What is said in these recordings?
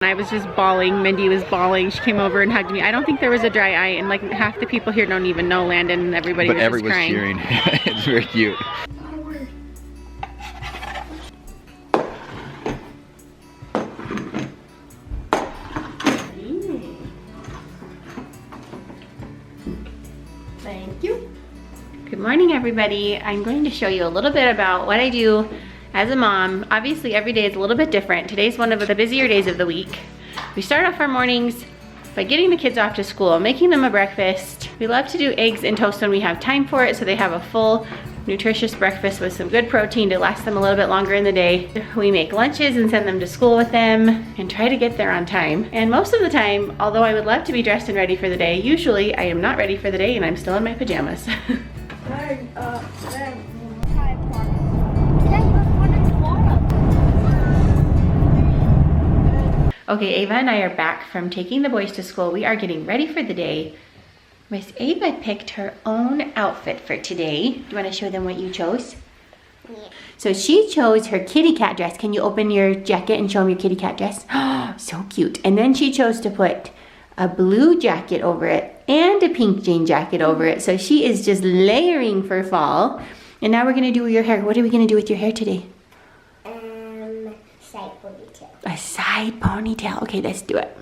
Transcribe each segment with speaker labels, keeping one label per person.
Speaker 1: I was just bawling. Mindy was bawling. She came over and hugged me. I don't think there was a dry eye, and like half the people here don't even know Landon, and everybody was just crying.
Speaker 2: But everyone's cheering. It's very cute.
Speaker 1: Thank you. Good morning, everybody. I'm going to show you a little bit about what I do as a mom. Obviously, every day is a little bit different. Today's one of the busier days of the week. We start off our mornings by getting the kids off to school, making them a breakfast. We love to do eggs and toast when we have time for it, so they have a full, nutritious breakfast with some good protein to last them a little bit longer in the day. We make lunches and send them to school with them and try to get there on time. And most of the time, although I would love to be dressed and ready for the day, usually I am not ready for the day and I'm still in my pajamas. Okay, Ava and I are back from taking the boys to school. We are getting ready for the day. Miss Ava picked her own outfit for today. Do you want to show them what you chose? Yeah. So she chose her kitty cat dress. Can you open your jacket and show them your kitty cat dress? Oh, so cute. And then she chose to put a blue jacket over it and a pink jean jacket over it. So she is just layering for fall. And now we're going to do your hair. What are we going to do with your hair today?
Speaker 3: Side ponytail.
Speaker 1: A side ponytail. Okay, let's do it.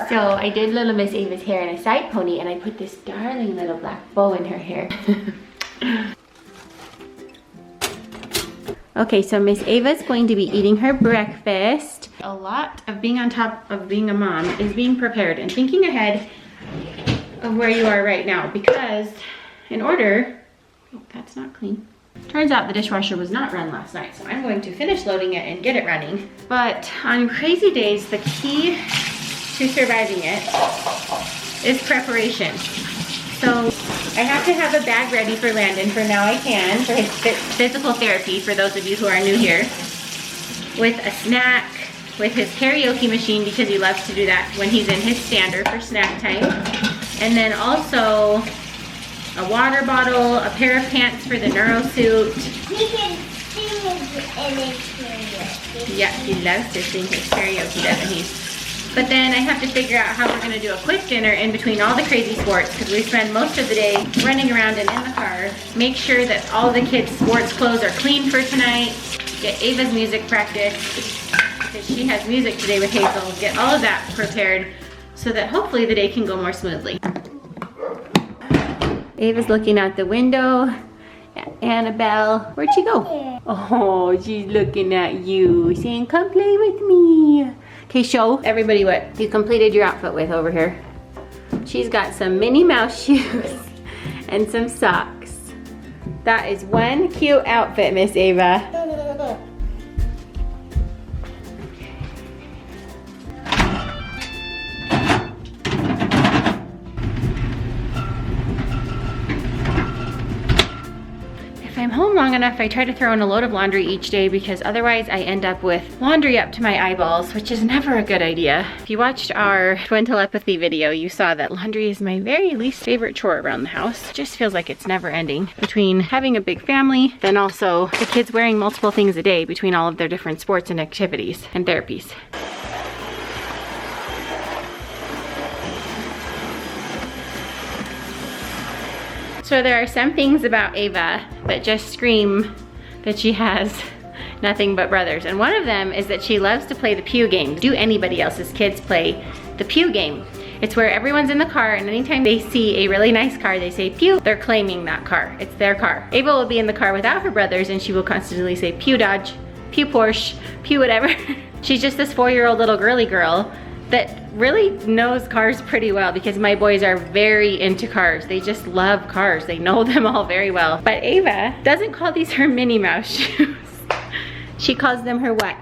Speaker 1: So I did little Miss Ava's hair in a side pony, and I put this darling little black bow in her hair. Okay, so Miss Ava's going to be eating her breakfast. A lot of being on top of being a mom is being prepared and thinking ahead of where you are right now, because in order, oh, that's not clean. Turns out the dishwasher was not run last night, so I'm going to finish loading it and get it running. But on crazy days, the key to surviving it is preparation. So I have to have a bag ready for Landon for now I can, for his physical therapy, for those of you who are new here, with a snack, with his karaoke machine because he loves to do that when he's in his stander for snack time, and then also a water bottle, a pair of pants for the neuro suit.
Speaker 3: He can sing in his karaoke.
Speaker 1: Yeah, he loves to sing his karaoke, doesn't he? But then I have to figure out how we're gonna do a quick dinner in between all the crazy sports, because we spend most of the day running around and in the car. Make sure that all the kids' sports clothes are clean for tonight. Get Ava's music practice, because she has music today with Hazel. Get all of that prepared so that hopefully the day can go more smoothly. Ava's looking out the window. Annabelle, where'd she go? Oh, she's looking at you, saying, come play with me. Okay, show everybody what you completed your outfit with over here. She's got some Minnie Mouse shoes and some socks. That is one cute outfit, Miss Ava. If I'm home long enough, I try to throw in a load of laundry each day, because otherwise I end up with laundry up to my eyeballs, which is never a good idea. If you watched our twin telepathy video, you saw that laundry is my very least favorite chore around the house. It just feels like it's never ending. Between having a big family, then also the kids wearing multiple things a day between all of their different sports and activities and therapies. So there are some things about Ava that just scream that she has nothing but brothers. And one of them is that she loves to play the pew game. Do anybody else's kids play the pew game? It's where everyone's in the car, and anytime they see a really nice car, they say pew, they're claiming that car. It's their car. Ava will be in the car without her brothers, and she will constantly say pew Dodge, pew Porsche, pew whatever. She's just this 4-year-old little girly girl that really knows cars pretty well, because my boys are very into cars. They just love cars. They know them all very well. But Ava doesn't call these her Minnie Mouse shoes. She calls them her what?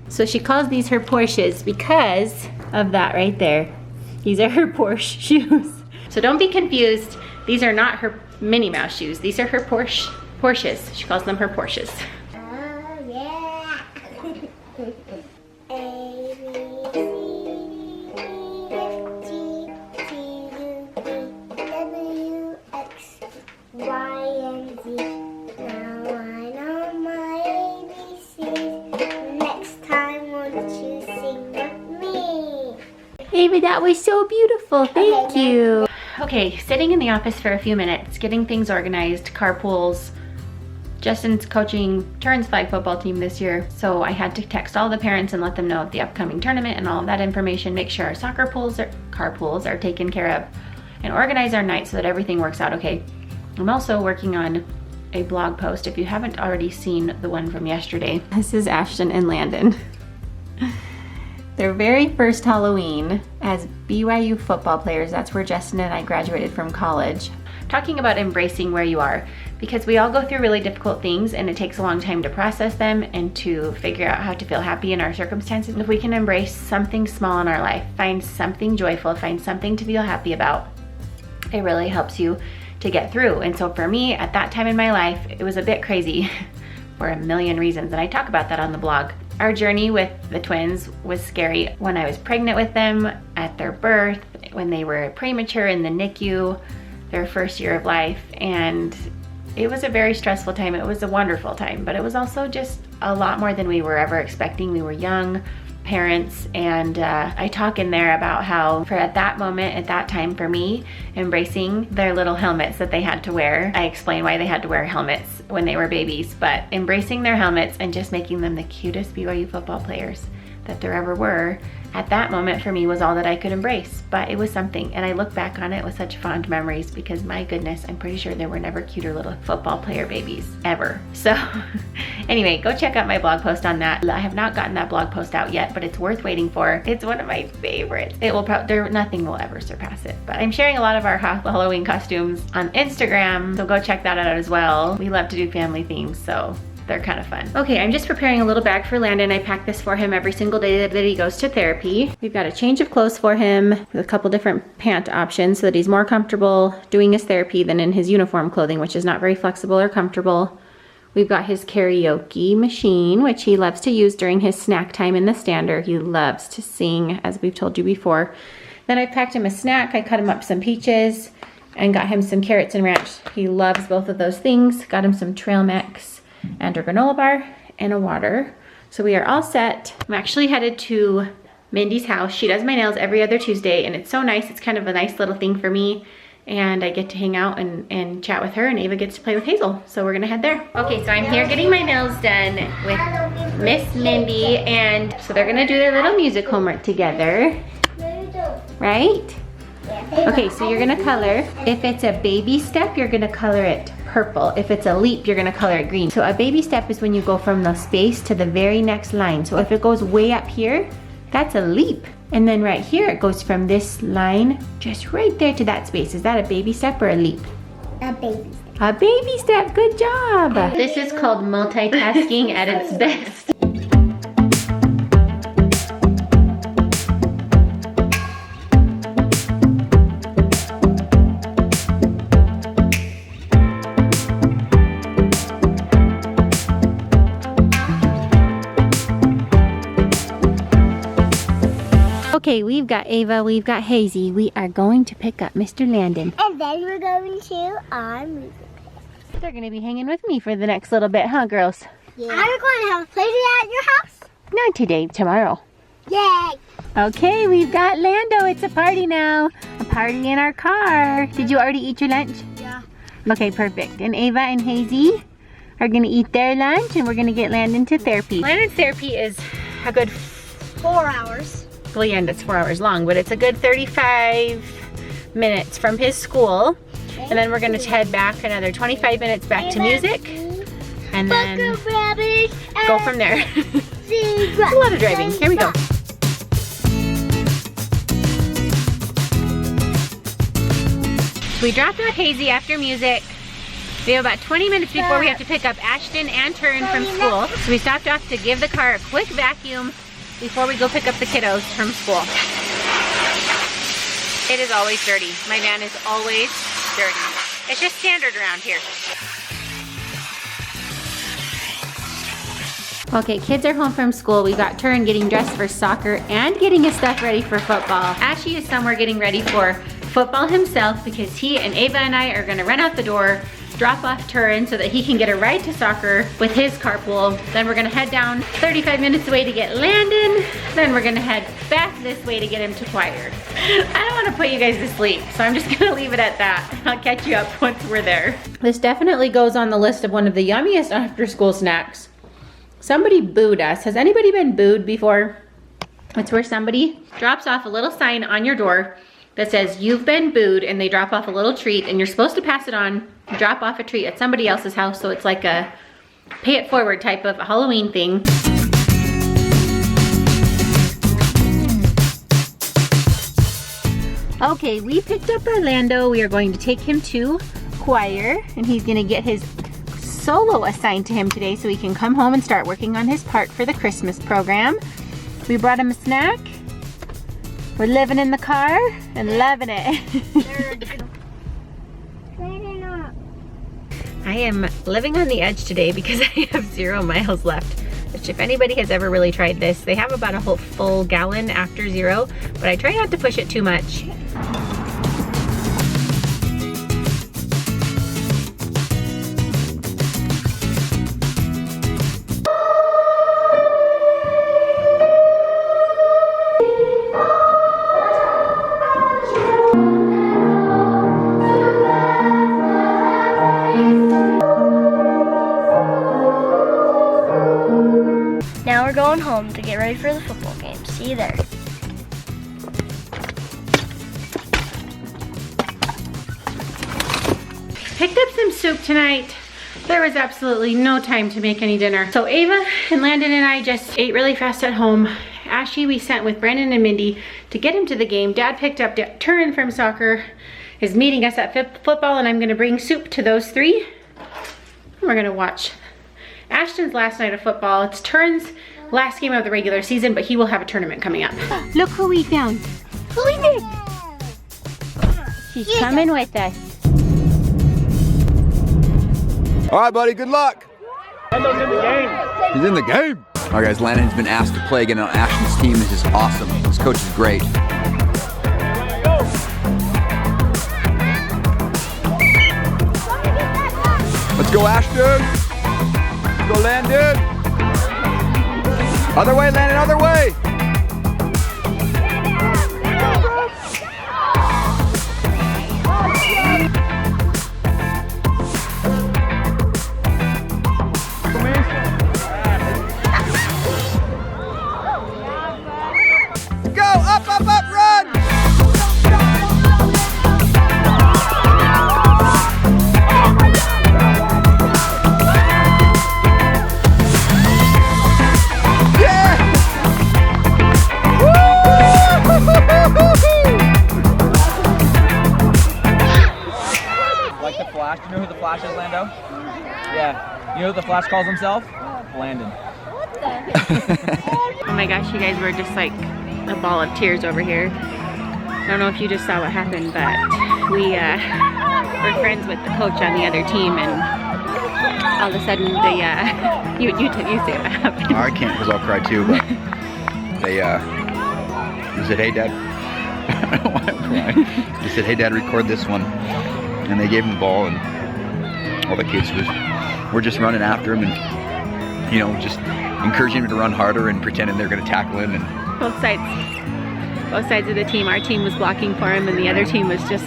Speaker 1: So she calls these her Porsches because of that right there. These are her Porsche shoes. So don't be confused. These are not her Minnie Mouse shoes. These are her Porsches. She calls them her Porsches.
Speaker 3: Oh, yeah. A, B, C, F, G, T, U, V, W, X, Y, and Z. Now I know my ABCs. Next time, won't you sing with me?
Speaker 1: Ava, that was so beautiful. Thank
Speaker 3: Okay,
Speaker 1: you. Okay, sitting in the office for a few minutes, getting things organized, carpools. Justin's coaching Turns flag football team this year, so I had to text all the parents and let them know of the upcoming tournament and all of that information, make sure our carpools are taken care of, and organize our night so that everything works out okay. I'm also working on a blog post, if you haven't already seen the one from yesterday. This is Ashton and Landon. Their very first Halloween as BYU football players. That's where Justin and I graduated from college. Talking about embracing where you are, because we all go through really difficult things and it takes a long time to process them and to figure out how to feel happy in our circumstances. If we can embrace something small in our life, find something joyful, find something to feel happy about, it really helps you to get through. And so for me, at that time in my life, it was a bit crazy for a million reasons, and I talk about that on the blog. Our journey with the twins was scary when I was pregnant with them, at their birth, when they were premature in the NICU, their first year of life, and it was a very stressful time. It was a wonderful time, but it was also just a lot more than we were ever expecting. We were young parents, and I talk in there about how for at that moment, at that time for me, embracing their little helmets that they had to wear. I explain why they had to wear helmets when they were babies, but embracing their helmets and just making them the cutest BYU football players that there ever were, at that moment for me was all that I could embrace. But it was something, and I look back on it with such fond memories because my goodness, I'm pretty sure there were never cuter little football player babies ever. So anyway, go check out my blog post on that. I have not gotten that blog post out yet, but it's worth waiting for. It's one of my favorites. It will nothing will ever surpass it. But I'm sharing a lot of our Halloween costumes on Instagram, so go check that out as well. We love to do family themes, so they're kind of fun. Okay, I'm just preparing a little bag for Landon. I pack this for him every single day that he goes to therapy. We've got a change of clothes for him with a couple different pant options so that he's more comfortable doing his therapy than in his uniform clothing, which is not very flexible or comfortable. We've got his karaoke machine, which he loves to use during his snack time in the stander. He loves to sing, as we've told you before. Then I packed him a snack. I cut him up some peaches and got him some carrots and ranch. He loves both of those things. Got him some trail mix and a granola bar and a water. So we are all set. I'm actually headed to Mindy's house. She does my nails every other Tuesday, and it's so nice. It's kind of a nice little thing for me, and I get to hang out and chat with her, and Ava gets to play with Hazel. So we're gonna head there. Okay, so I'm here getting my nails done with Miss Mindy, and so they're gonna do their little music homework together, right? Okay, so you're gonna color. If it's a baby step, you're gonna color it purple. If it's a leap, you're gonna color it green. So a baby step is when you go from the space to the very next line. So if it goes way up here, that's a leap. And then right here, it goes from this line just right there to that space. Is that a baby step or a leap?
Speaker 3: A baby step.
Speaker 1: A baby step, good job. This is called multitasking at its best. Okay, we've got Ava, we've got Hazy. We are going to pick up Mr. Landon.
Speaker 3: And then we're going to our music.
Speaker 1: They're gonna be hanging with me for the next little bit, huh, girls?
Speaker 3: Yeah. Are we going to have a play date at your house?
Speaker 1: Not today, tomorrow.
Speaker 3: Yay!
Speaker 1: Okay, we've got Lando. It's a party now. A party in our car. Did you already eat your lunch?
Speaker 3: Yeah.
Speaker 1: Okay, perfect. And Ava and Hazy are gonna eat their lunch, and we're gonna get Landon to therapy. Landon's therapy is a good
Speaker 3: 4 hours.
Speaker 1: well, yeah, and it's 4 hours long, but it's a good 35 minutes from his school. And then we're gonna head back another 25 minutes back to music. And then go from there. It's a lot of driving. Here we go. We dropped off Hazy after music. We have about 20 minutes before we have to pick up Ashton and Turn from school. So we stopped off to give the car a quick vacuum before we go pick up the kiddos from school. It is always dirty. My van is always dirty. It's just standard around here. Okay, kids are home from school. We got Turin getting dressed for soccer and getting his stuff ready for football. Ashley is somewhere getting ready for football himself because he and Ava and I are gonna run out the door, drop off Turin so that he can get a ride to soccer with his carpool. Then we're gonna head down 35 minutes away to get Landon. Then we're gonna head back this way to get him to choir. I don't wanna put you guys to sleep, so I'm just gonna leave it at that. I'll catch you up once we're there. This definitely goes on the list of one of the yummiest after school snacks. Somebody booed us. Has anybody been booed before? It's where somebody drops off a little sign on your door that says you've been booed, and they drop off a little treat and you're supposed to pass it on, drop off a treat at somebody else's house, so it's like a pay it forward type of Halloween thing. Okay, we picked up Orlando. We are going to take him to choir and he's gonna get his solo assigned to him today so he can come home and start working on his part for the Christmas program. We brought him a snack. We're living in the car and loving it. I am living on the edge today because I have 0 miles left, which if anybody has ever really tried this, they have about a whole full gallon after 0, but I try not to push it too much.
Speaker 3: Now we're going home to get ready for the football game. See you there.
Speaker 1: Picked up some soup tonight. There was absolutely no time to make any dinner. So Ava and Landon and I just ate really fast at home. Ashley we sent with Brandon and Mindy to get him to the game. Dad picked up Turin from soccer, is meeting us at football, and I'm gonna bring soup to those 3. We're gonna watch Ashton's last night of football. It's Turin's last game of the regular season, but he will have a tournament coming up. Look who we found. Who is it? She's coming with us.
Speaker 2: All right, buddy, good luck.
Speaker 4: Landon's in the game.
Speaker 2: He's in the game. All right, guys, Landon's been asked to play again on Ashton's team. This is awesome. This coach is great. Let's go, Ashton. Let's go, Landon. Other way, Landon, other way. Go, up, up, up, run.
Speaker 4: Like the Flash. Do you know who the Flash is, Lando? Yeah. You know who the Flash calls himself? Landon.
Speaker 1: Oh my gosh, you guys were just like a ball of tears over here. I don't know if you just saw what happened, but we were friends with the coach on the other team, and all of a sudden you say what happened.
Speaker 2: I can't because I'll cry too, but they said, hey, Dad. I don't want to cry. They said, hey, Dad, record this one. And they gave him the ball, and all the kids were just running after him and, you know, just encouraging him to run harder and pretending they're going to tackle him. And
Speaker 1: Both sides of the team. Our team was blocking for him, and the other team was just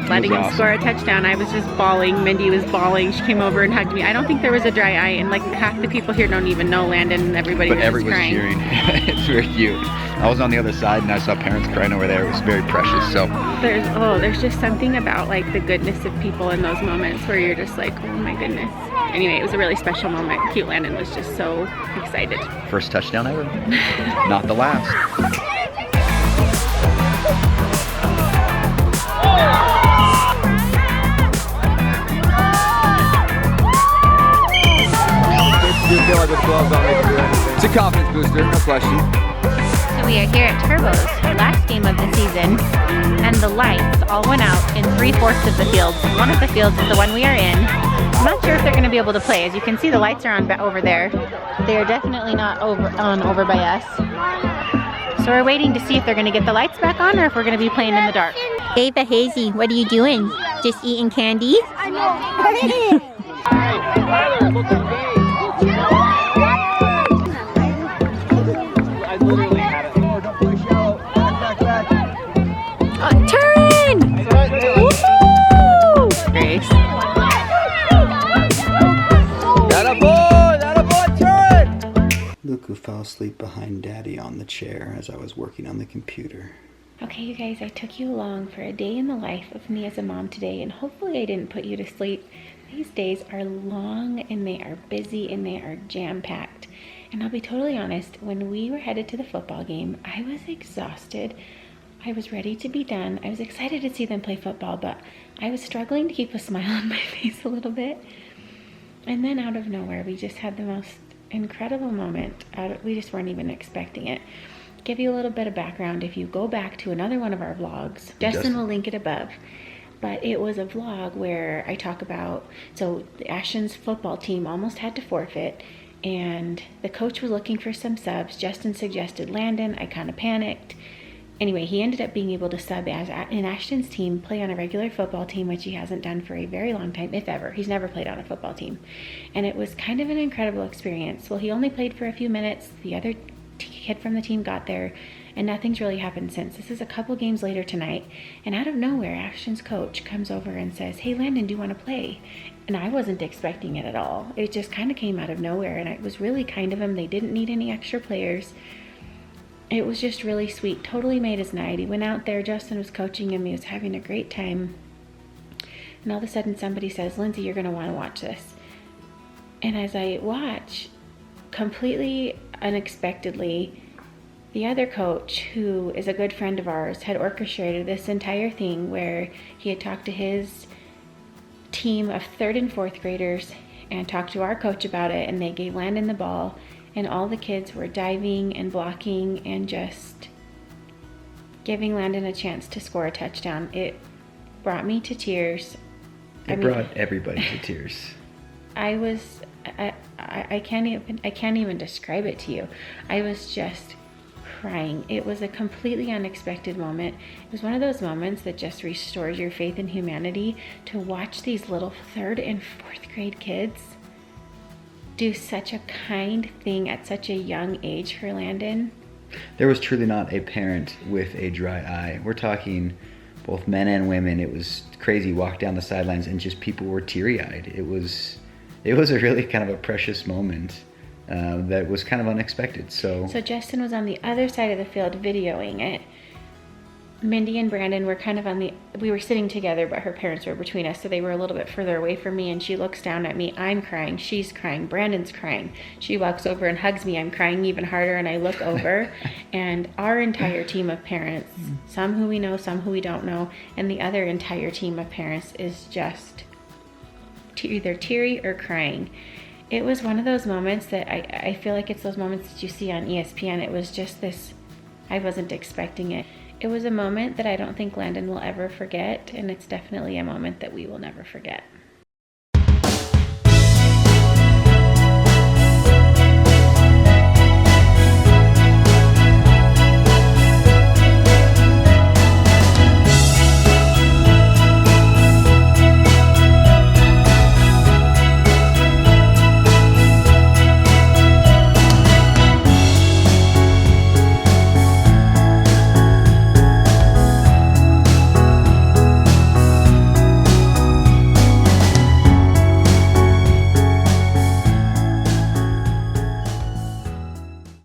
Speaker 1: letting him score a touchdown. I was just bawling. Mindy was bawling. She came over and hugged me. I don't think there was a dry eye, and like half the people here don't even know Landon, and everybody was just crying.
Speaker 2: Cheering. It's very cute. I was on the other side and I saw parents crying over there. It was very precious. So
Speaker 1: there's just something about like the goodness of people in those moments where you're just like, oh my goodness. Anyway, it was a really special moment. Cute Landon was just so excited.
Speaker 2: First touchdown ever. Not the last.
Speaker 4: Do you feel like with gloves on they can do anything?
Speaker 2: It's a confidence booster, no question.
Speaker 1: So We are here at Turbo's last game of the season, and the lights all went out in 3/4 of the fields. One of the fields is the one we are in. I'm not sure if they're going to be able to play. As you can see, the lights are on over there. They are definitely not over by us. So we're waiting to see if they're going to get the lights back on or if we're going to be playing in the dark. Ava Hazy, what are you doing? Just eating candy?
Speaker 3: I know.
Speaker 4: I literally had it. Oh, don't play shallow. Back.
Speaker 1: Turn! Woo! Grace.
Speaker 4: That a boy, turn!
Speaker 2: Luke, who fell asleep behind Daddy on the chair as I was working on the computer.
Speaker 1: Okay, you guys, I took you along for a day in the life of me as a mom today, and hopefully I didn't put you to sleep. These days are long, and they are busy, and they are jam-packed. And I'll be totally honest, when we were headed to the football game, I was exhausted. I was ready to be done. I was excited to see them play football, but I was struggling to keep a smile on my face a little bit. And then out of nowhere, we just had the most incredible moment. We just weren't even expecting it. Give you a little bit of background. If you go back to another one of our vlogs, Justin will link it above. But it was a vlog where I talk about, so Ashton's football team almost had to forfeit, and the coach was looking for some subs. Justin suggested Landon. I kind of panicked. Anyway, he ended up being able to sub as in Ashton's team, play on a regular football team, which he hasn't done for a very long time, if ever. He's never played on a football team. And it was kind of an incredible experience. Well, he only played for a few minutes. The other kid from the team got there, and nothing's really happened since. This is a couple games later tonight, and out of nowhere, Ashton's coach comes over and says, "Hey, Landon, do you want to play?" And I wasn't expecting it at all. It just kind of came out of nowhere, and it was really kind of him. They didn't need any extra players. It was just really sweet. Totally made his night. He went out there. Justin was coaching him. He was having a great time. And all of a sudden, somebody says, "Lindsay, you're going to want to watch this." And as I watch, completely unexpectedly, the other coach, who is a good friend of ours, had orchestrated this entire thing where he had talked to his team of 3rd and 4th graders and talked to our coach about it, and they gave Landon the ball, and all the kids were diving and blocking and just giving Landon a chance to score a touchdown. It brought me to tears.
Speaker 2: It brought everybody to tears.
Speaker 1: I can't even describe it to you. I was just crying. It was a completely unexpected moment. It was one of those moments that just restores your faith in humanity, to watch these little 3rd and 4th grade kids do such a kind thing at such a young age for Landon.
Speaker 2: There was truly not a parent with a dry eye. We're talking both men and women. It was crazy. Walk down the sidelines and just people were teary-eyed. It was a really kind of a precious moment that was kind of unexpected. So
Speaker 1: Justin was on the other side of the field videoing it. Mindy and Brandon were kind of we were sitting together, but her parents were between us, so they were a little bit further away from me, and she looks down at me. I'm crying. She's crying. Brandon's crying. She walks over and hugs me. I'm crying even harder, and I look over, and our entire team of parents, some who we know, some who we don't know, and the other entire team of parents is just either teary or crying. It was one of those moments that I feel like it's those moments that you see on ESPN. It was just this, I wasn't expecting it. It was a moment that I don't think Landon will ever forget, and it's definitely a moment that we will never forget.